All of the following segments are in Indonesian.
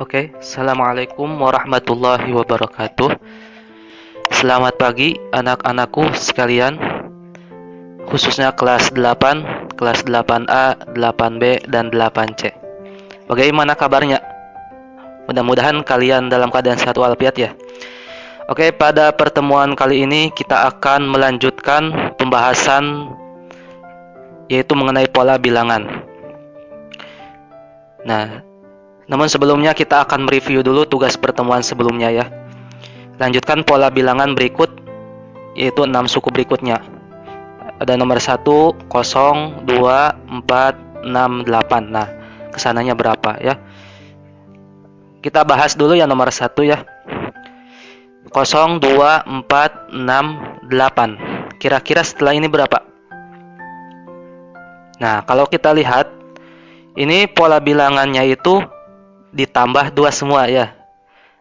Oke, Assalamualaikum warahmatullahi wabarakatuh. Selamat pagi anak-anakku sekalian, khususnya kelas 8, kelas 8A, 8B, dan 8C. Bagaimana kabarnya? Mudah-mudahan kalian dalam keadaan sehat walafiat ya. Oke, pada pertemuan kali ini kita akan melanjutkan pembahasan yaitu mengenai pola bilangan. Nah, namun sebelumnya kita akan mereview dulu tugas pertemuan sebelumnya ya. Lanjutkan pola bilangan berikut, yaitu 6 suku berikutnya. Ada nomor 1, 0, 2, 4, 6, 8. Nah, kesananya berapa ya? Kita bahas dulu ya nomor 1 ya. 0, 2, 4, 6, 8. Kira-kira setelah ini berapa? Nah, kalau kita lihat, ini pola bilangannya itu ditambah 2 semua ya.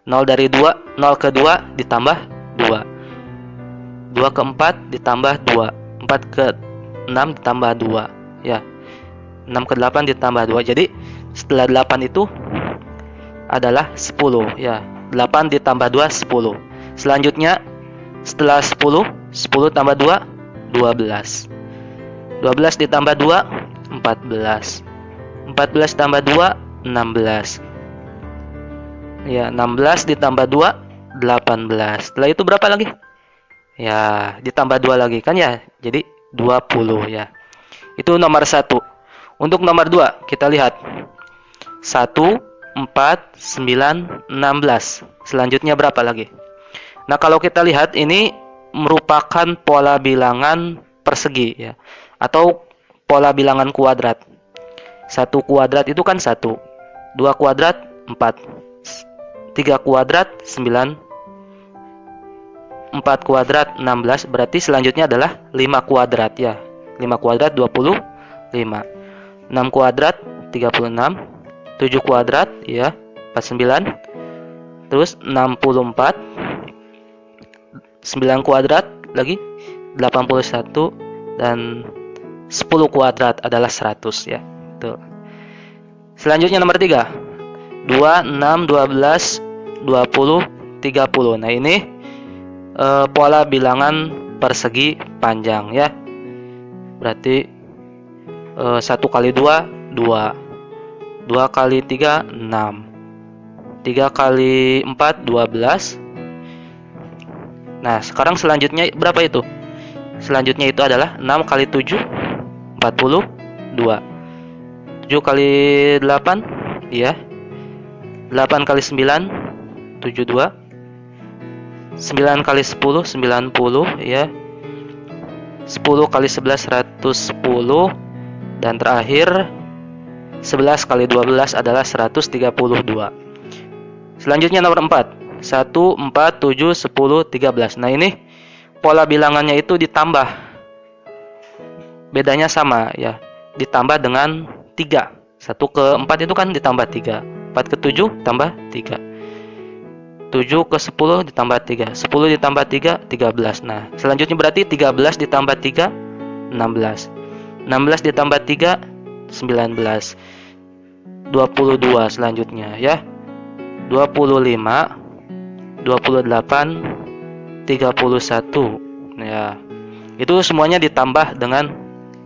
0 dari 2, 0 ke 2 ditambah 2. 2 ke 4 ditambah 2. 4 ke 6 ditambah 2 ya. 6 ke 8 ditambah 2. Jadi setelah 8 itu adalah 10 ya. 8 ditambah 2 10. Selanjutnya setelah 10, 10 tambah 2 12. 12 ditambah 2 14. 14 tambah 2 16. Ya, 16 ditambah 2 18. Setelah itu berapa lagi? Ya, ditambah 2 lagi kan ya. Jadi 20 ya. Itu nomor 1. Untuk nomor 2, kita lihat. 1, 4, 9, 16. Selanjutnya berapa lagi? Nah, kalau kita lihat ini merupakan pola bilangan persegi ya. Atau pola bilangan kuadrat. 1 kuadrat itu kan 1. 2 kuadrat 4. 3 kuadrat 9. 4 kuadrat 16, berarti selanjutnya adalah 5 kuadrat ya. 5 kuadrat 25. 6 kuadrat 36. 7 kuadrat ya 49. Terus 64. 9 kuadrat lagi 81 dan 10 kuadrat adalah 100 ya. Tuh. Selanjutnya nomor 3. 2, 6, 12, 20, 30. Nah, ini pola bilangan persegi panjang ya. Berarti 1 kali 2 2. 2 kali 3 6. 3 kali 4 12. Nah, sekarang selanjutnya berapa itu? Selanjutnya itu adalah 6 kali 7 42. 7 kali 8 ya. 8 kali 9 72. 9 kali 10 90 ya. 10 kali 11 110 dan terakhir 11 kali 12 adalah 132. Selanjutnya nomor 4. 1 4 7 10 13. Nah, ini pola bilangannya itu ditambah. Bedanya sama ya. Ditambah dengan 3. 1 ke 4 itu kan ditambah 3. 4 ke 7 tambah 3. 7 ke 10 ditambah 3. 10 ditambah 3 13. Nah, selanjutnya berarti 13 ditambah 3 16. 16 ditambah 3 19. 22 selanjutnya ya. 25 28 31 ya. Itu semuanya ditambah dengan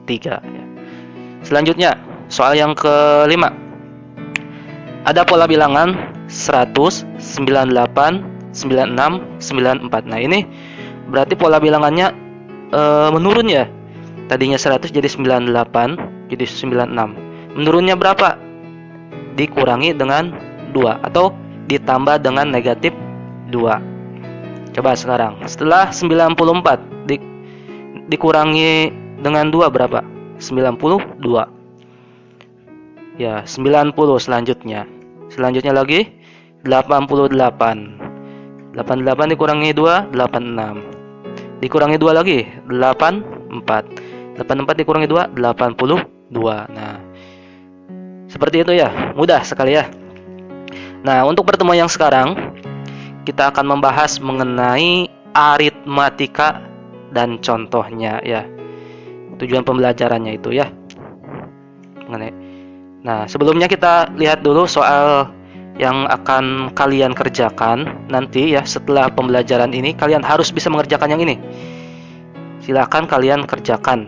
3 ya. Selanjutnya soal yang kelima. Ada pola bilangan 100 98 96 94. Nah, ini berarti pola bilangannya menurun ya. Tadinya 100 jadi 98 jadi 96. Menurunnya berapa? Dikurangi dengan 2 atau ditambah dengan negatif 2. Coba sekarang. Setelah 94 dikurangi dengan 2 berapa? 92. Ya, 90 selanjutnya. Selanjutnya lagi 88. 88 dikurangi 2 86. Dikurangi 2 lagi 84. 84 dikurangi 2 82. Nah, seperti itu ya. Mudah sekali ya. Nah, untuk pertemuan yang sekarang kita akan membahas mengenai aritmatika dan contohnya ya. Tujuan pembelajarannya itu ya. Nah, sebelumnya kita lihat dulu soal yang akan kalian kerjakan nanti ya, setelah pembelajaran ini kalian harus bisa mengerjakan yang ini. Silakan kalian kerjakan.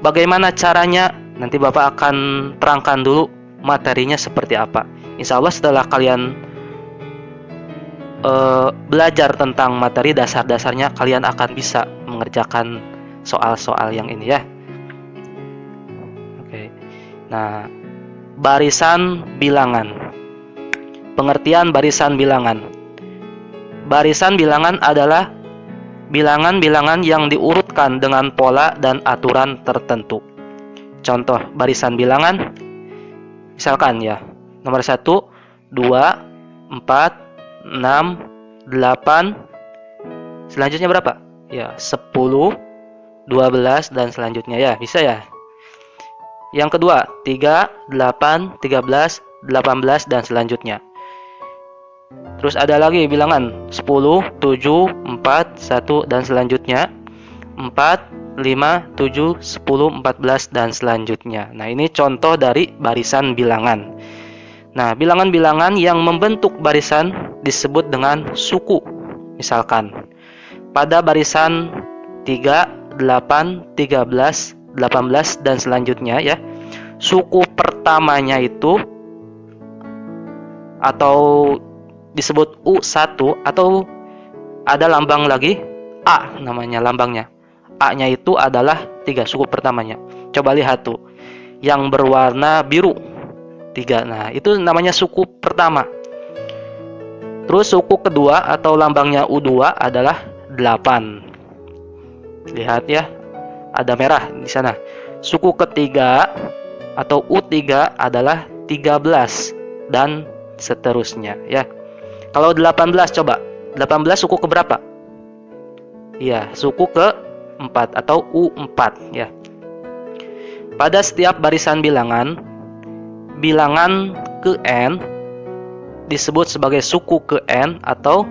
Bagaimana caranya? Nanti Bapak akan terangkan dulu materinya seperti apa. Insya Allah setelah kalian belajar tentang materi dasar-dasarnya, kalian akan bisa mengerjakan soal-soal yang ini ya. Oke. Nah, barisan bilangan. Pengertian barisan bilangan. Barisan bilangan adalah bilangan-bilangan yang diurutkan dengan pola dan aturan tertentu. Contoh barisan bilangan, misalkan ya, nomor 1, 2, 4, 6, 8, selanjutnya berapa? Ya, 10, 12, dan selanjutnya ya, bisa ya. Yang kedua, 3, 8, 13, 18, dan selanjutnya. Terus ada lagi bilangan 10, 7, 4, 1, dan selanjutnya 4, 5, 7, 10, 14, dan selanjutnya. Nah, ini contoh dari barisan bilangan. Nah, bilangan-bilangan yang membentuk barisan disebut dengan suku. Misalkan, pada barisan 3, 8, 13, 18, dan selanjutnya ya, suku pertamanya itu atau disebut U1 atau ada lambang lagi A namanya lambangnya. A-nya itu adalah 3 suku pertamanya. Coba lihat tuh. Yang berwarna biru 3. Nah, itu namanya suku pertama. Terus suku kedua atau lambangnya U2 adalah 8. Lihat ya. Ada merah di sana. Suku ketiga atau U3 adalah 13 dan seterusnya ya. Kalau 18 coba. 18 suku ke berapa? Iya, suku ke-4 atau U4 ya. Pada setiap barisan bilangan, bilangan ke N disebut sebagai suku ke N atau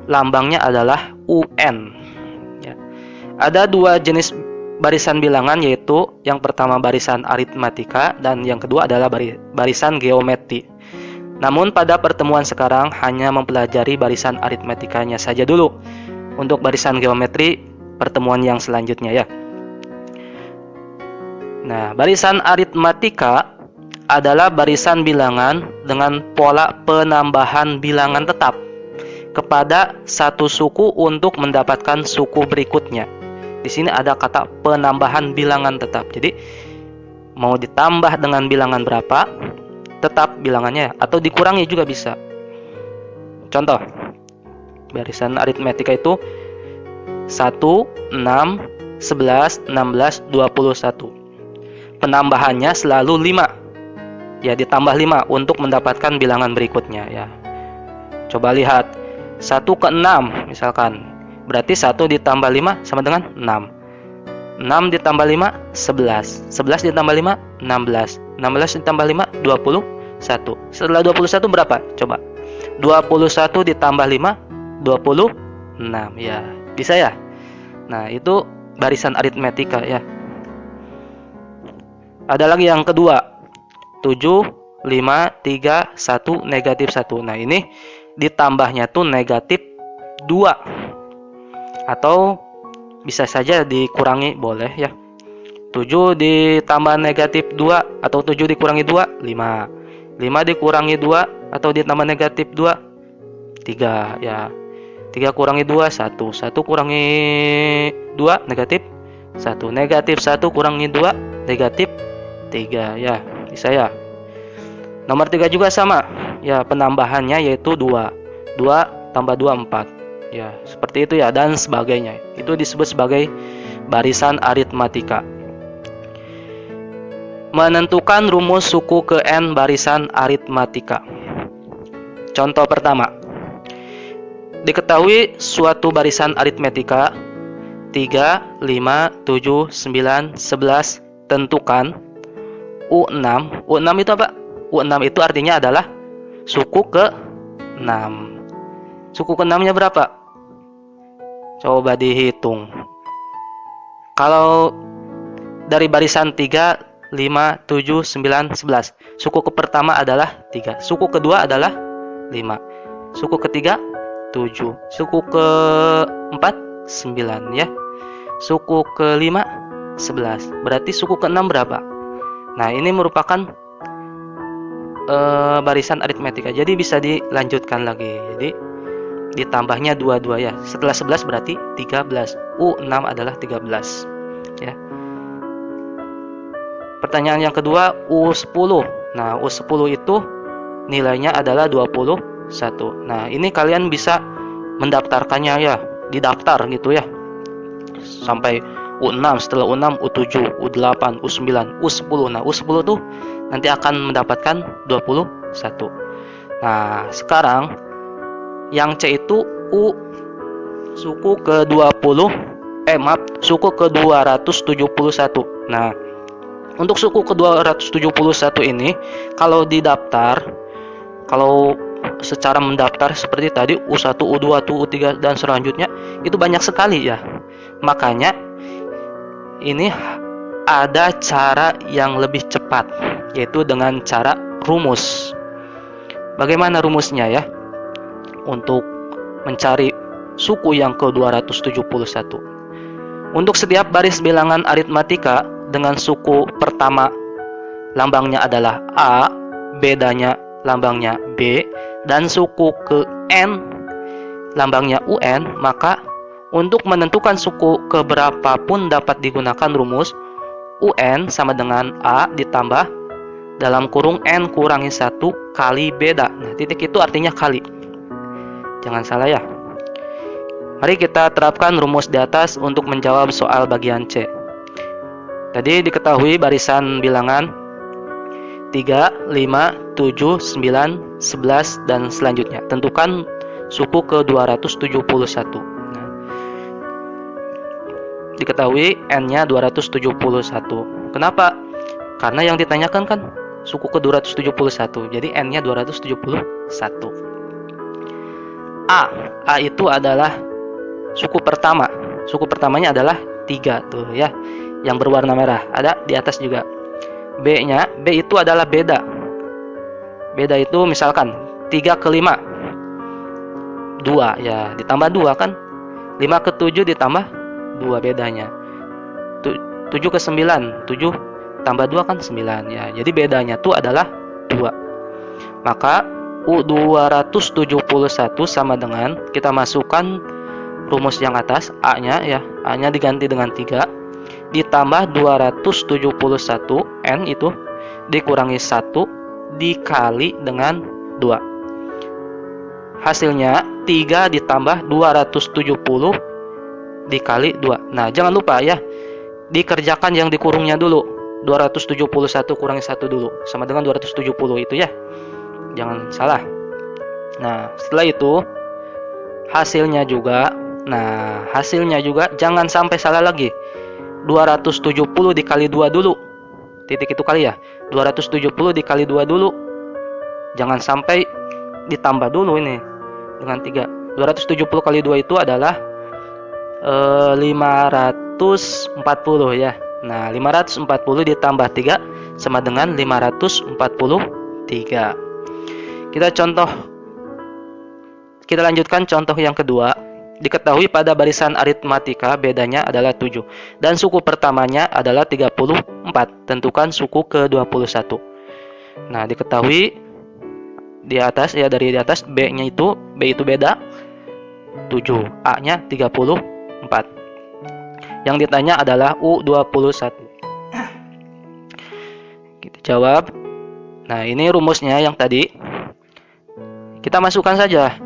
lambangnya adalah UN ya. Ada 2 jenis barisan bilangan, yaitu yang pertama barisan aritmatika dan yang kedua adalah barisan geometri. Namun pada pertemuan sekarang hanya mempelajari barisan aritmatikanya saja dulu. Untuk barisan geometri pertemuan yang selanjutnya ya. Nah, barisan aritmatika adalah barisan bilangan dengan pola penambahan bilangan tetap kepada satu suku untuk mendapatkan suku berikutnya. Di sini ada kata penambahan bilangan tetap. Jadi mau ditambah dengan bilangan berapa, tetap bilangannya, atau dikurangi juga bisa. Contoh, barisan aritmatika itu 1, 6, 11, 16, 21. Penambahannya selalu 5. Ya, ditambah 5 untuk mendapatkan bilangan berikutnya ya. Coba lihat. 1 ke 6 misalkan. Berarti 1 ditambah 5 sama dengan 6. 6 ditambah 5, 11. 11 ditambah 5, 16. 16 ditambah 5, 21. Setelah 21 berapa? Coba. 21 ditambah 5, 26. Ya, bisa ya? Nah, itu barisan aritmatika ya. Ada lagi yang kedua. 7, 5, 3, 1, negatif 1. Nah, ini ditambahnya tuh negatif 2. Atau bisa saja dikurangi, boleh ya. 7 ditambah negatif 2 atau 7 dikurangi 2, 5. 5 dikurangi 2 atau ditambah negatif 2, 3 ya. 3 kurangi 2, 1. 1 kurangi 2, negatif 1. Negatif 1 kurangi 2, negatif 3 ya. Bisa ya. Nomor 3 juga sama. Ya, penambahannya yaitu 2. 2 tambah 2, 4. Ya, seperti itu ya, dan sebagainya. Itu disebut sebagai barisan aritmatika. Menentukan rumus suku ke N barisan aritmatika. Contoh pertama. Diketahui suatu barisan aritmatika 3, 5, 7, 9, 11. Tentukan U6. U6 itu apa? U6 itu artinya adalah suku ke-6. Suku ke-6-nya berapa? Coba dihitung. Kalau dari barisan 3 5, 7, 9, 11. Suku pertama adalah 3. Suku kedua adalah 5. Suku ketiga 7. Suku keempat 9 ya. Suku kelima 11. Berarti suku keenam berapa? Nah, ini merupakan barisan aritmetika. Jadi bisa dilanjutkan lagi. Jadi ditambahnya 22 ya. Setelah 11 berarti 13. U6 adalah 13 ya. Pertanyaan yang kedua, U10. Nah, U10 itu nilainya adalah 21. Nah, ini kalian bisa mendaftarkannya ya, didaftar gitu ya. Sampai U6, setelah U6 U7, U8, U9, U10. Nah, U10 tuh nanti akan mendapatkan 21. Nah, sekarang yang C itu U suku ke-20 suku ke-271. Nah, untuk suku ke-271 ini kalau didaftar, kalau secara mendaftar seperti tadi U1, U2, U3 dan selanjutnya itu banyak sekali ya. Makanya ini ada cara yang lebih cepat, yaitu dengan cara rumus. Bagaimana rumusnya ya? Untuk mencari suku yang ke-271. Untuk setiap baris bilangan aritmatika dengan suku pertama lambangnya adalah A, bedanya lambangnya B, dan suku ke N lambangnya UN, maka untuk menentukan suku keberapapun dapat digunakan rumus UN sama dengan A ditambah dalam kurung N kurangi 1 kali beda. Nah, titik itu artinya kali. Jangan salah ya. Mari kita terapkan rumus di atas untuk menjawab soal bagian C. Tadi diketahui barisan bilangan 3, 5, 7, 9, 11, dan selanjutnya. Tentukan suku ke-271. Diketahui N-nya 271. Kenapa? Karena yang ditanyakan kan suku ke-271. Jadi N-nya 271. A itu adalah suku pertama. Suku pertamanya adalah 3 tuh ya. Yang berwarna merah. Ada di atas juga. B-nya, B itu adalah beda. Beda itu misalkan 3 ke 5. 2 ya, ditambah 2 kan. 5 ke 7 ditambah 2 bedanya. 7 ke 9, 7 tambah 2 kan 9 ya. Jadi bedanya tuh adalah 2. Maka U271 sama dengan kita masukkan rumus yang atas, A-nya ya. A-nya diganti dengan 3 ditambah 271 N itu dikurangi 1 dikali dengan 2. Hasilnya 3 ditambah 270 dikali 2. Nah, jangan lupa ya, dikerjakan yang dikurungnya dulu. 271 kurangi 1 dulu, sama dengan 270 itu ya. Jangan salah. Nah, setelah itu hasilnya juga jangan sampai salah lagi. 270 dikali 2 dulu. Titik itu kali ya. 270 dikali 2 dulu. Jangan sampai ditambah dulu ini dengan 3. 270 kali 2 itu adalah 540 ya. Nah, 540 ditambah 3 sama dengan 543. Kita lanjutkan contoh yang kedua. Diketahui pada barisan aritmatika bedanya adalah 7 dan suku pertamanya adalah 34. Tentukan suku ke-21. Nah, diketahui di atas ya, dari di atas B itu beda 7, A-nya 34. Yang ditanya adalah U21. Kita jawab. Nah, ini rumusnya yang tadi. Kita masukkan saja.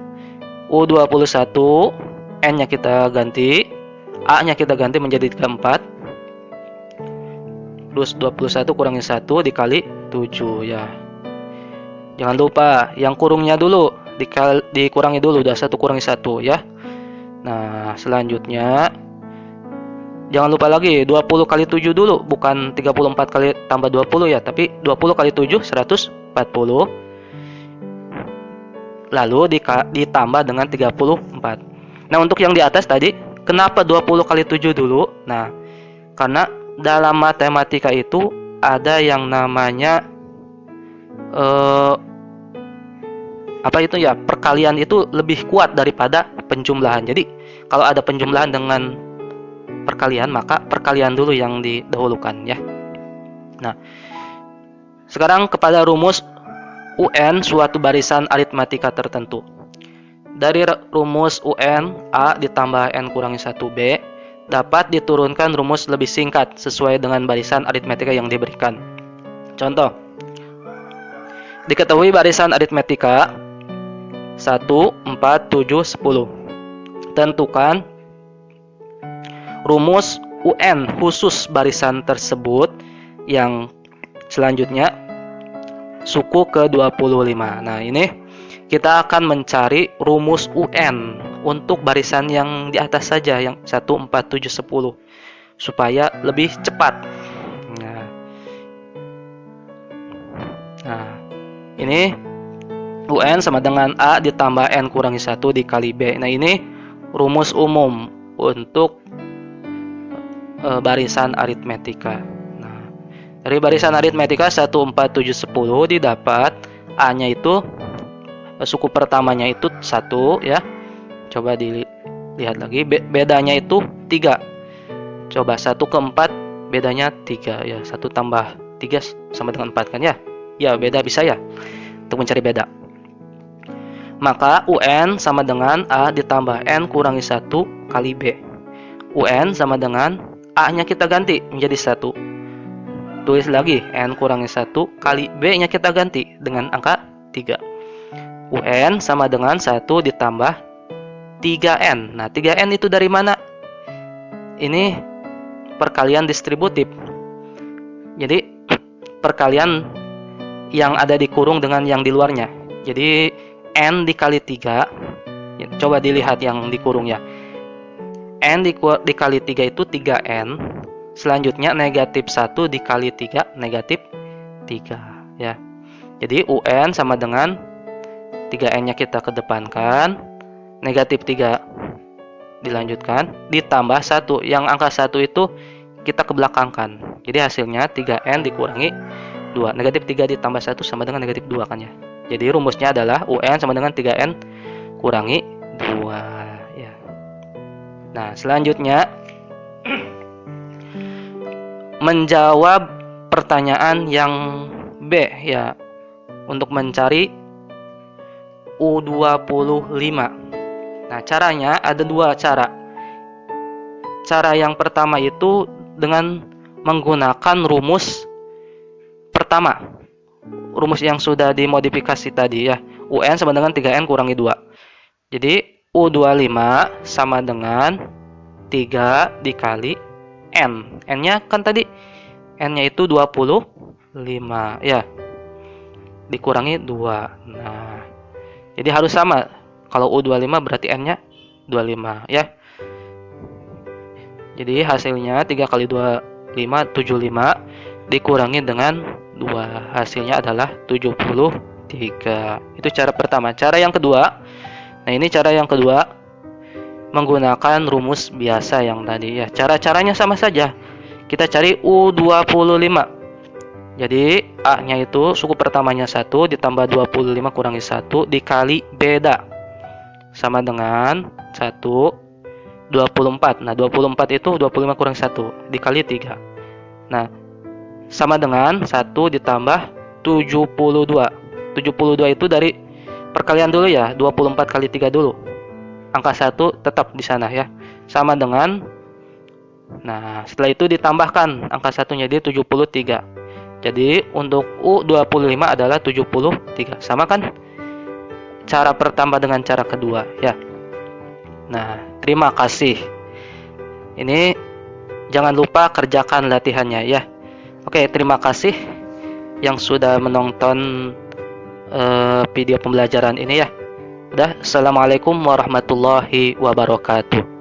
U21, N-nya kita ganti, A-nya kita ganti menjadi 34. Terus 21 kurangi 1 dikali 7 ya. Jangan lupa yang kurungnya dulu dikurangi dulu, 21 kurangi 1 ya. Nah, selanjutnya jangan lupa lagi 20 kali 7 dulu, bukan 34 kali tambah 20 ya, tapi 20 kali 7 140. Lalu ditambah dengan 34. Nah, untuk yang di atas tadi, kenapa 20 kali 7 dulu? Nah, karena dalam matematika itu ada yang namanya perkalian itu lebih kuat daripada penjumlahan. Jadi kalau ada penjumlahan dengan perkalian, maka perkalian dulu yang didahulukan ya. Nah, sekarang kepada rumus UN suatu barisan aritmatika tertentu. Dari rumus UN A ditambah N kurangi 1B dapat diturunkan rumus lebih singkat sesuai dengan barisan aritmatika yang diberikan. Contoh, diketahui barisan aritmatika 1, 4, 7, 10. Tentukan rumus UN khusus barisan tersebut yang selanjutnya suku ke-25. Nah, ini kita akan mencari rumus UN untuk barisan yang di atas saja, yang 1, 4, 7, 10 supaya lebih cepat. Nah, ini UN sama dengan A ditambah N kurangi 1 dikali B. Nah, ini rumus umum untuk barisan aritmatika. Nah, dari barisan aritmatika 1, 4, 7, 10 didapat A-nya itu suku pertamanya itu 1 ya. Coba dilihat lagi, bedanya itu 3. Coba 1 ke 4 bedanya 3 ya. 1 tambah 3 sama dengan 4 kan ya? Ya, beda bisa ya. Untuk mencari beda. Maka UN sama dengan A ditambah N kurangi 1 kali B. UN sama dengan A-nya kita ganti menjadi 1. Tulis lagi N kurangi 1 kali B-nya kita ganti dengan angka 3. UN sama dengan 1 ditambah 3N. Nah, 3N itu dari mana? Ini perkalian distributif. Jadi, perkalian yang ada di kurung dengan yang di luarnya. Jadi, N dikali 3. Coba dilihat yang di kurung ya. N dikali 3 itu 3N. Selanjutnya negatif 1 dikali 3, negatif 3. Ya. Jadi, UN sama dengan 3N-nya kita kedepankan. Negatif 3 dilanjutkan. Ditambah 1. Yang angka 1 itu kita kebelakangkan. Jadi, hasilnya 3N dikurangi 2. Negatif 3 ditambah 1 sama dengan negatif 2 kan ya. Jadi rumusnya adalah UN sama dengan 3N kurangi 2 ya. Nah, selanjutnya menjawab pertanyaan yang B ya, untuk mencari U25. Nah, caranya ada 2 cara. Cara yang pertama itu dengan menggunakan rumus pertama. Rumus yang sudah dimodifikasi tadi ya. UN sama dengan 3N kurangi 2. Jadi U25 sama dengan 3 dikali N. N-nya kan tadi N-nya itu 25 ya. Dikurangi 2. Nah, jadi harus sama. Kalau U25 berarti N-nya 25 ya. Jadi hasilnya 3 kali 25 75 dikurangi dengan 2, hasilnya adalah 73. Itu cara pertama. Cara yang kedua, nah ini cara yang kedua menggunakan rumus biasa yang tadi ya. Cara-caranya sama saja. Kita cari U25. Jadi A-nya itu suku pertamanya 1 ditambah 25 kurangi 1 dikali beda sama dengan 1 24. Nah, 24 itu 25 kurang 1 dikali 3. Nah, sama dengan 1 ditambah 72. 72 itu dari perkalian dulu ya, 24 kali 3 dulu. Angka 1 tetap di sana ya. Sama dengan, nah setelah itu ditambahkan angka 1-nya dia 73. Jadi untuk U25 adalah 73. Sama kan? Cara pertama dengan cara kedua ya. Nah, terima kasih. Ini jangan lupa kerjakan latihannya ya. Oke, terima kasih yang sudah menonton video pembelajaran ini ya. Udah, assalamualaikum warahmatullahi wabarakatuh.